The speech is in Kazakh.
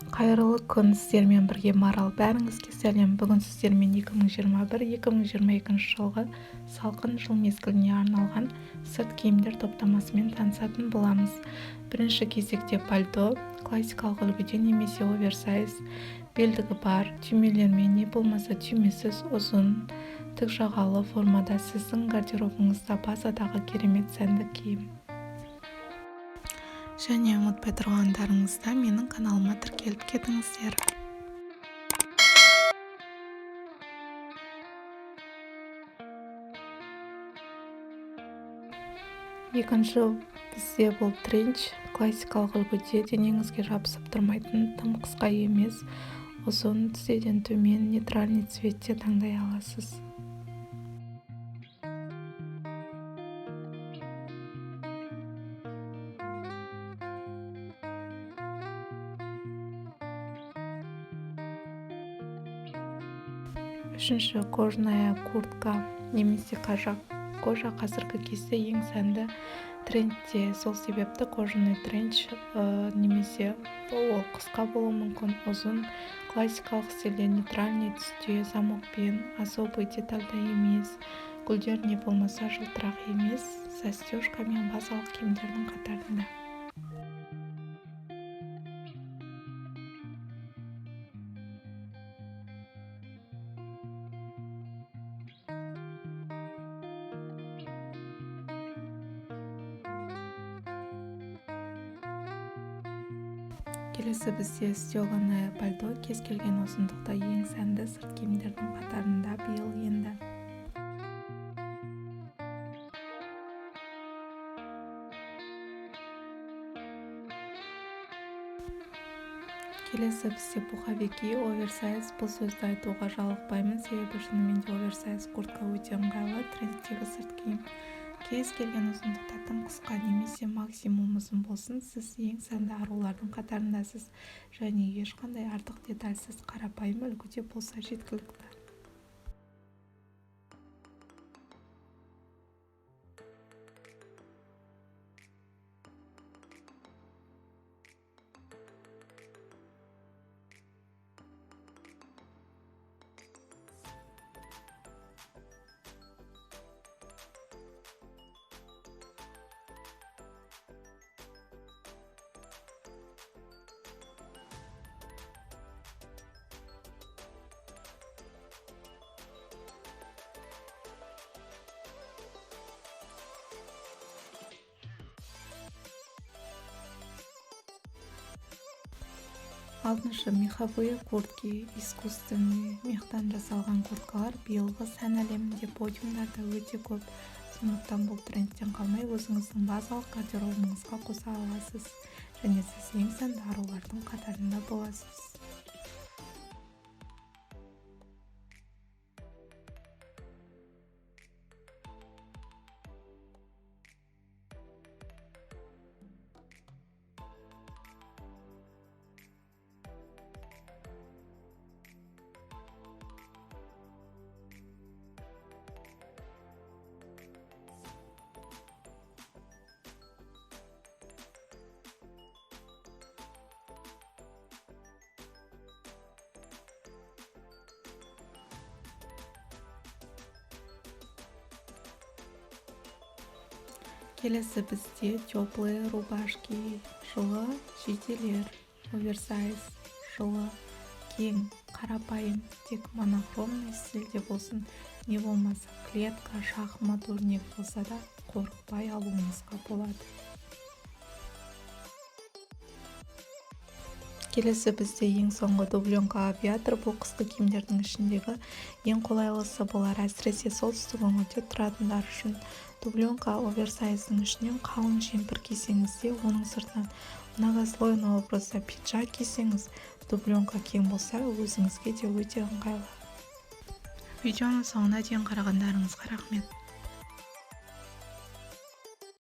Қайырлы күн, сіздермен бірге Марал. Бәріңізге сәлем. Бүгін сіздермен 2021-2022 жылғы салқын жыл мезгіліне арналған сырт киімдер топтамасымен танысатын боламыз. Бірінші кезекте пальто, классикалық үлгіде немесе оверсайз, белдігі бар, түймелермен не болмаса түймесіз ұзын, тік жағалы формада сіздің гардеробыңызда базадағы керемет сәнді киім. Және ұмытпай тұрғандарыңызда менің каналыма тіркеліп кетіңіздер. Екінші бізде бұл тренч, классикалық үлгіде денеңізге жабысып тұрмайтын, тым қысқа емес, ұзын, тізеден төмен, нейтральный цветте таңдай аласыз. Үшінші, кожаная куртка немесе қажақ. Кожа қазіргі кезде ең сәнді трендте, сол себепті кожаный тренч немесе ол қысқа болуы мүмкін, ұзын, классикалық стилде, нейтральный түсте, замокпен, особый детальда емес, гүлдер не болмаса жылтырақ емес, застежка мен базалық киімдердің қатарында. Келесі бізде стеганое пальто, кез келген ұзындықта ең сәнді сырт киімдердің қатарында биыл енді. Келесі бізде пуховики, оверсайз. Бұл сөзді айтуға жалықпаймын, себебі шынымен де оверсайз куртка өте ыңғайлы трендтегі сырт киім. Кез келген ұзындықта тым қысқа немесе максимум ұзын болсын, сіз ең сәнді арулардың қатарындасыз және ешқандай артық детальсіз қарапайым үлгіде болса жеткілікті. Алтыншы, меховые куртки, искусственный мехтан жасалған курткалар биылғы сән әлемінде подиумдарда өте көп. Сондықтан бұл трендтен қалмай өзіңіздің базалық гардеробыңызға қоса аласыз және сіз ең сәнді арулардың қатарында боласыз. Келесі бізде теплые рубашки, жылы жейделер, оверсайз, жылы кең, қарапайым, тек монохромный стильде болсын, не болмаса клетка, шахмат өрнек болса да қорықпай алуыңызға болады. Келесі бізде ең соңғы дубленка авиатор. Бұл қысқы киімдердің ішіндегі ең қолайлысы болар, әсіресе солтүстік өңірде тұратындар үшін. Дубленка оверсайздың ішінен қалың жемпір кисеңіз де, оның сыртынан многослойный образда пиджак кисеңіз, дубленка кең болса, өзіңізге де өте ыңғайлы. Видеоның соңына дейін қарағандарыңызға рахмет.